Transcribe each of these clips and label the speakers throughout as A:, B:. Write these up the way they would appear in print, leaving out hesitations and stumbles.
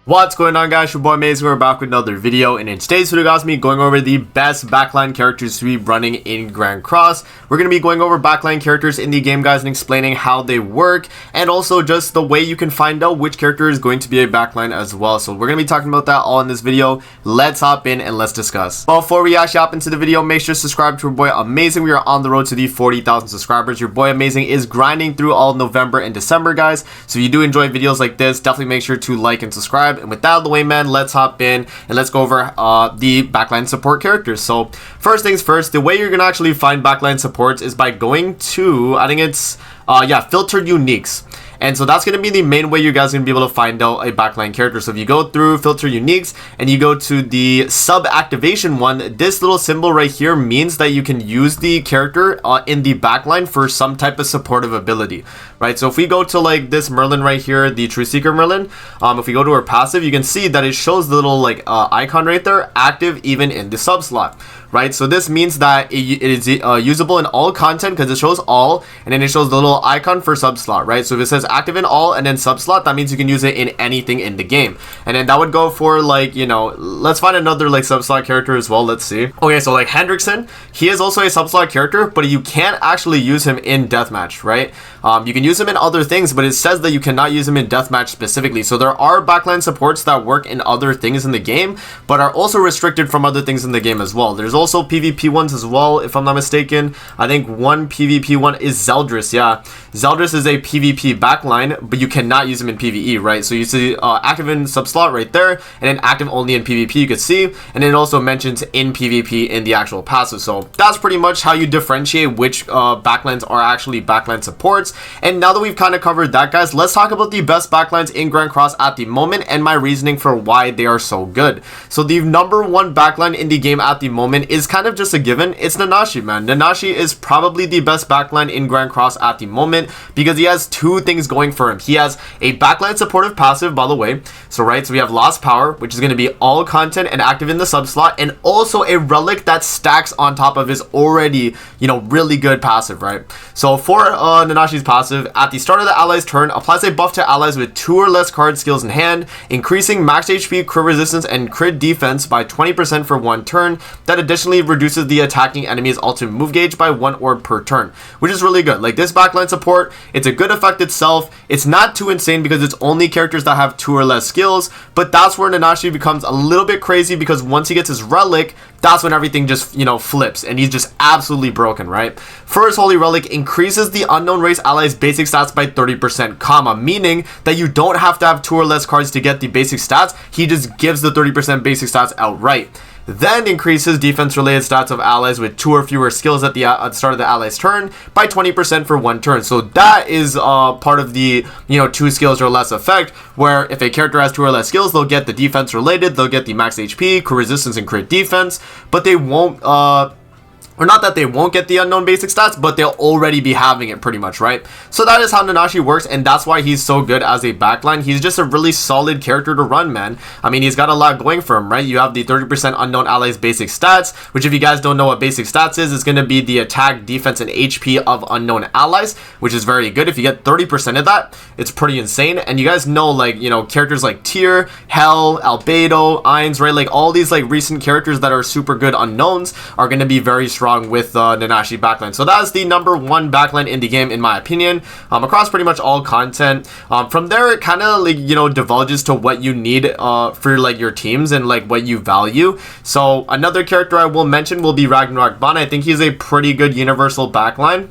A: What's going on, guys? Your boy Maze. We're back with another video, and in today's video, guys, me going over the best backline characters to be running in Grand Cross. We're going to be going over backline characters in the game, guys, and explaining how they work, and also just the way you can find out which character is going to be a backline as well. So we're going to be talking about that all in this video. Let's hop in and let's discuss. Before we actually hop into the video, make sure to subscribe to your boy Amazing. We are on the road to the 40,000 subscribers. Your boy Amazing is grinding through all November and December, guys. So if you do enjoy videos like this, definitely make sure to like and subscribe. And with that out of the way, man, let's hop in and let's go over the backline support characters. So first things first, the way you're gonna actually find backline supports is by going to, I think it's filtered uniques. And so that's going to be the main way you guys are going to be able to find out a backline character. So if you go through filter uniques and you go to the sub activation one, this little symbol right here means that you can use the character in the backline for some type of supportive ability, right? So if we go to like this Merlin right here, the True Seeker Merlin, if we go to her passive, you can see that it shows the little like icon right there, active even in the sub slot. Right, so this means that it is usable in all content because it shows all, and then it shows the little icon for sub slot, right? So if it says active in all and then sub slot, that means you can use it in anything in the game. And then that would go for like, you know, let's find another like sub slot character as well. Let's see. Okay, so like Hendrickson, he is also a sub slot character, but you can't actually use him in deathmatch, right? You can use him in other things, but it says that you cannot use him in deathmatch specifically. So there are backline supports that work in other things in the game, but are also restricted from other things in the game as well. There's also PvP ones as well, if I'm not mistaken. I think one PvP one is Zeldris. Yeah, Zeldris is a PvP backline, but you cannot use him in PvE, right? So you see active in sub slot right there, and then active only in PvP, you could see, and then it also mentions in PvP in the actual passive. So that's pretty much how you differentiate which backlines are actually backline supports. And now that we've kind of covered that, guys, let's talk about the best backlines in Grand Cross at the moment and my reasoning for why they are so good. So the number one backline in the game at the moment is kind of just a given. It's Nashi, man. Nashi is probably the best backline in Grand Cross at the moment because he has two things going for him. He has a backline supportive passive, by the way. So we have Lost Power, which is going to be all content and active in the sub slot, and also a relic that stacks on top of his already, you know, really good passive, right? So for Nanashi's passive, at the start of the ally's turn, applies a buff to allies with 2 or less card skills in hand, increasing max HP, crit resistance, and crit defense by 20% for 1 turn. That additionally reduces the attacking enemy's ultimate move gauge by 1 orb per turn, which is really good. Like this backline support, it's a good effect itself. It's not too insane because it's only characters that have 2 or less skills, but that's where Nashi becomes a little bit crazy because once he gets his relic, that's when everything just, you know, flips and he's just absolutely broken, right? First Holy Relic increases the unknown race ally's basic stats by 30%, comma, meaning that you don't have to have 2 or less cards to get the basic stats. He just gives the 30% basic stats outright. Then increases defense-related stats of allies with 2 or fewer skills at the start of the ally's turn by 20% for 1 turn. So that is part of the, you know, 2 skills or less effect, where if a character has 2 or less skills, they'll get the defense-related, they'll get the max HP, crit resistance, and crit defense, but they won't or not that they won't get the unknown basic stats, but they'll already be having it pretty much, right? So that is how Nashi works, and that's why he's so good as a backline. He's just a really solid character to run, man. I mean, he's got a lot going for him, right? You have the 30% unknown allies basic stats, which if you guys don't know what basic stats is, it's going to be the attack, defense, and HP of unknown allies, which is very good. If you get 30% of that, it's pretty insane. And you guys know, like, you know, characters like Tyr, Hell, Albedo, Ainz, right? Like all these like recent characters that are super good unknowns are going to be very strong with Nashi backline. So that's the number one backline in the game, in my opinion, across pretty much all content. From there, it kind of like, you know, divulges to what you need for like your teams and like what you value. So another character I will mention will be Ragnarok Bon. I think he's a pretty good universal backline.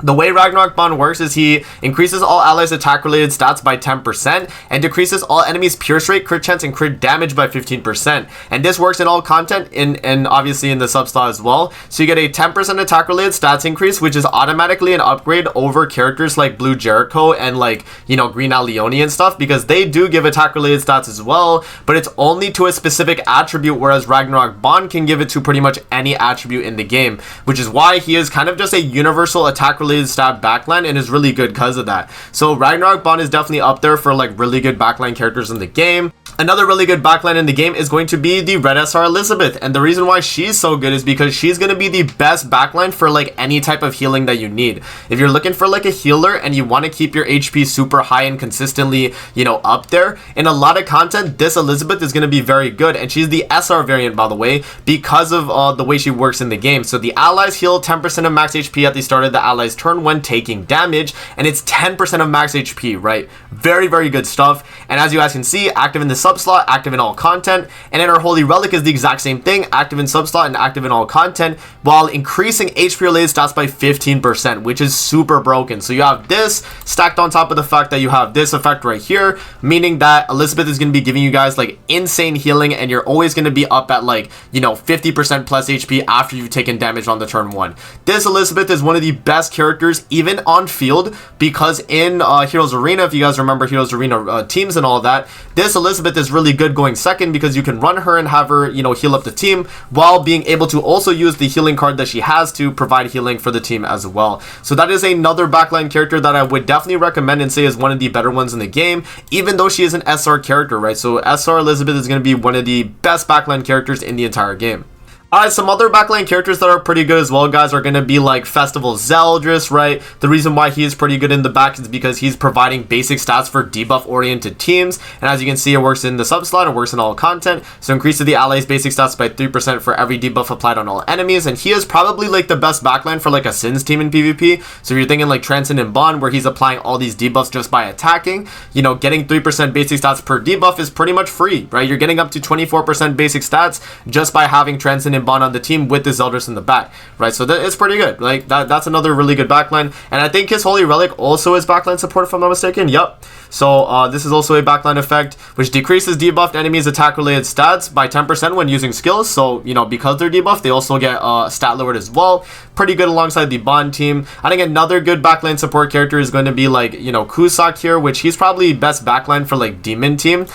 A: The way Ragnarok Bon works is he increases all allies attack related stats by 10% and decreases all enemies pierce rate, crit chance, and crit damage by 15%. And this works in all content and obviously in the sub slot as well. So you get a 10% attack related stats increase, which is automatically an upgrade over characters like Blue Jericho and like, you know, Green Alioni and stuff, because they do give attack related stats as well, but it's only to a specific attribute, whereas Ragnarok Bon can give it to pretty much any attribute in the game, which is why he is kind of just a universal attack related stat backline and is really good because of that. So Ragnarok Bon is definitely up there for like really good backline characters in the game. Another really good backline in the game is going to be the Red SR Elizabeth, and the reason why she's so good is because she's going to be the best backline for like any type of healing that you need. If you're looking for like a healer and you want to keep your HP super high and consistently, you know, up there, in a lot of content, this Elizabeth is going to be very good, and she's the SR variant, by the way, because of the way she works in the game. So the allies heal 10% of max HP at the start of the allies turn when taking damage, and it's 10% of max HP, right? Very, very good stuff. And as you guys can see, active in the slot, active in all content, and then our Holy Relic is the exact same thing, active in subslot and active in all content, while increasing HP related stats by 15%, which is super broken. So you have this stacked on top of the fact that you have this effect right here, meaning that Elizabeth is going to be giving you guys like insane healing, and you're always going to be up at like, you know, 50% plus HP after you've taken damage on the turn 1. This Elizabeth is one of the best characters even on field, because in Heroes Arena, if you guys remember Heroes Arena teams and all that, this Elizabeth is really good going second, because you can run her and have her, you know, heal up the team while being able to also use the healing card that she has to provide healing for the team as well. So that is another backline character that I would definitely recommend and say is one of the better ones in the game, even though she is an SR character, right? So SR Elizabeth is going to be one of the best backline characters in the entire game. Alright, some other backline characters that are pretty good as well, guys, are going to be like Festival Zelda, right? The reason why he is pretty good in the back is because he's providing basic stats for debuff-oriented teams, and as you can see, it works in the sub-slot, it works in all content, so increases the allies' basic stats by 3% for every debuff applied on all enemies, and he is probably like the best backline for like a Sins team in PvP. So if you're thinking like Transcendent Bon, where he's applying all these debuffs just by attacking, you know, getting 3% basic stats per debuff is pretty much free, right? You're getting up to 24% basic stats just by having Transcendent Bon on the team with the Zeldas in the back, right? So it's pretty good. Like that's another really good backline, and I think his Holy Relic also is backline support, if I'm not mistaken. Yep. So this is also a backline effect which decreases debuffed enemies attack related stats by 10% when using skills. So, you know, because they're debuffed, they also get stat lowered as well. Pretty good alongside the Bond team. I think another good backline support character is going to be like, you know, Kuso here, which he's probably best backline for like Demon team,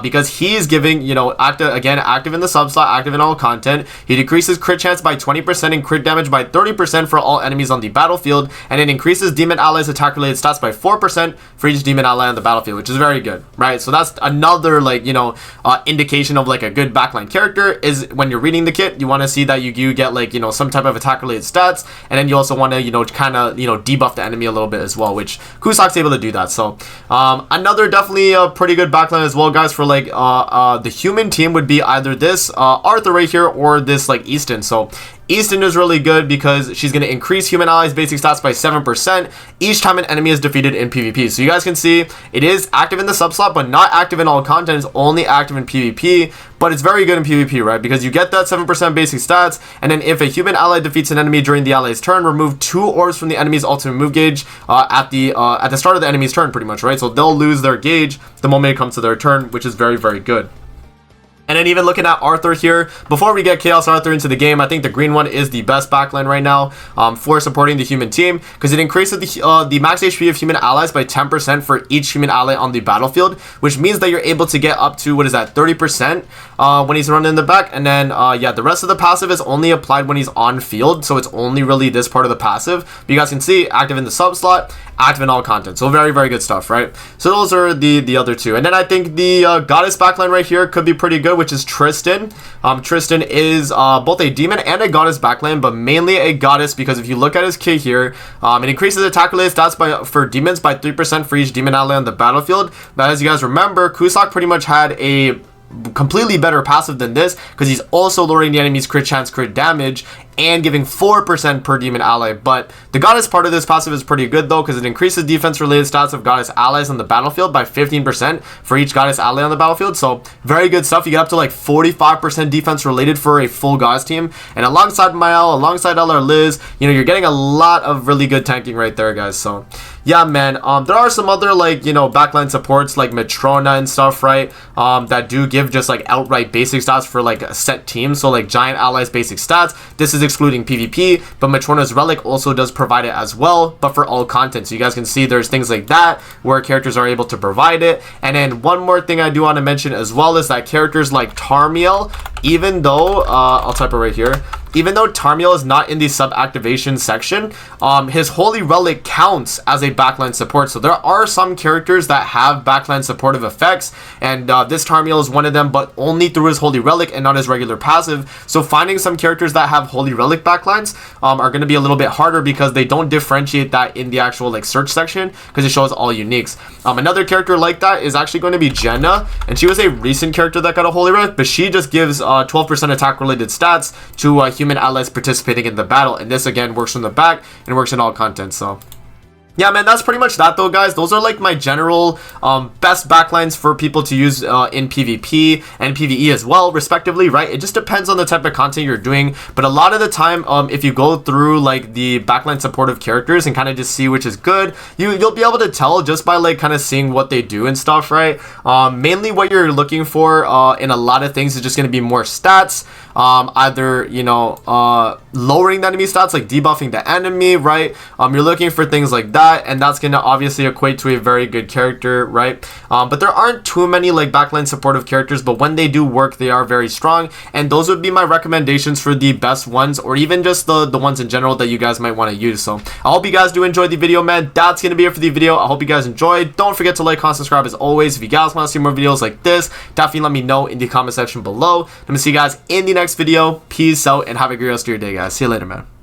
A: because he's giving, you know, active in the sub-slot, active in all content. He decreases crit chance by 20% and crit damage by 30% for all enemies on the battlefield, and it increases demon allies attack related stats by 4% for each demon ally on the battlefield, which is very good, right? So that's another like, you know, indication of like a good backline character is when you're reading the kit, you want to see that you get like, you know, some type of attack related stats, and then you also want to, you know, kind of, you know, debuff the enemy a little bit as well, which Kuso's able to do that. So another definitely a pretty good backline as well, guys, for like the human team would be either this Arthur right here or this like Easton. So Easton is really good because she's going to increase human allies basic stats by 7% each time an enemy is defeated in PvP. So you guys can see it is active in the sub-slot, but not active in all content. It's only active in PvP, but it's very good in PvP, right? Because you get that 7% basic stats, and then if a human ally defeats an enemy during the ally's turn, remove 2 orbs from the enemy's ultimate move gauge at the start of the enemy's turn, pretty much, right? So they'll lose their gauge the moment it comes to their turn, which is very, very good. And then even looking at Arthur here, before we get Chaos Arthur into the game, I think the green one is the best backline right now for supporting the human team, because it increases the max HP of human allies by 10% for each human ally on the battlefield, which means that you're able to get up to, what is that, 30% when he's running in the back. And then, yeah, the rest of the passive is only applied when he's on field, so it's only really this part of the passive. But you guys can see, active in the sub-slot, active in all content. So very, very good stuff, right? So those are the other two. And then I think the goddess backline right here could be pretty good, which is Tristan. Tristan is both a demon and a goddess backline, but mainly a goddess, because if you look at his kit here, it increases attack related stats for demons by 3% for each demon ally on the battlefield. But as you guys remember, Kuso pretty much had a completely better passive than this, because he's also lowering the enemy's crit chance, crit damage, and giving 4% per demon ally. But the goddess part of this passive is pretty good though, because it increases defense related stats of goddess allies on the battlefield by 15% for each goddess ally on the battlefield. So very good stuff. You get up to like 45% defense related for a full goddess team, and alongside Mael, alongside LR Liz, you know, you're getting a lot of really good tanking right there, guys. So yeah, man, there are some other like, you know, backline supports like Matrona and stuff, right, that do give just like outright basic stats for like a set team. So like giant allies basic stats, this is excluding PvP, but Matrona's Relic also does provide it as well, but for all content. So you guys can see there's things like that where characters are able to provide it. And then one more thing I do want to mention as well is that characters like Tarmiel, even though I'll type it right here, even though Tarmiel is not in the sub-activation section, his Holy Relic counts as a backline support. So there are some characters that have backline supportive effects, and this Tarmiel is one of them, but only through his Holy Relic and not his regular passive. So finding some characters that have Holy Relic backlines are going to be a little bit harder because they don't differentiate that in the actual like search section, because it shows all uniques. Another character like that is actually going to be Jenna, and she was a recent character that got a Holy Relic, but she just gives 12% attack related stats to human allies participating in the battle, and this again works from the back and works in all content. So yeah, man, that's pretty much that though, guys. Those are like my general best backlines for people to use in PvP and PvE as well, respectively, right? It just depends on the type of content you're doing, but a lot of the time, if you go through like the backline supportive characters and kind of just see which is good, you'll be able to tell just by like kind of seeing what they do and stuff, right? Mainly what you're looking for in a lot of things is just going to be more stats, either, you know, lowering the enemy stats, like debuffing the enemy, right? You're looking for things like that, and that's going to obviously equate to a very good character, right? But there aren't too many like backline supportive characters, but when they do work, they are very strong, and those would be my recommendations for the best ones, or even just the ones in general that you guys might want to use. So I hope you guys do enjoy the video, man. That's going to be it for the video. I hope you guys enjoyed. Don't forget to like, comment, subscribe as always. If you guys want to see more videos like this, definitely let me know in the comment section below. I'm going to see you guys in the next video. Peace out and have a great rest of your day, guys. See you later, man.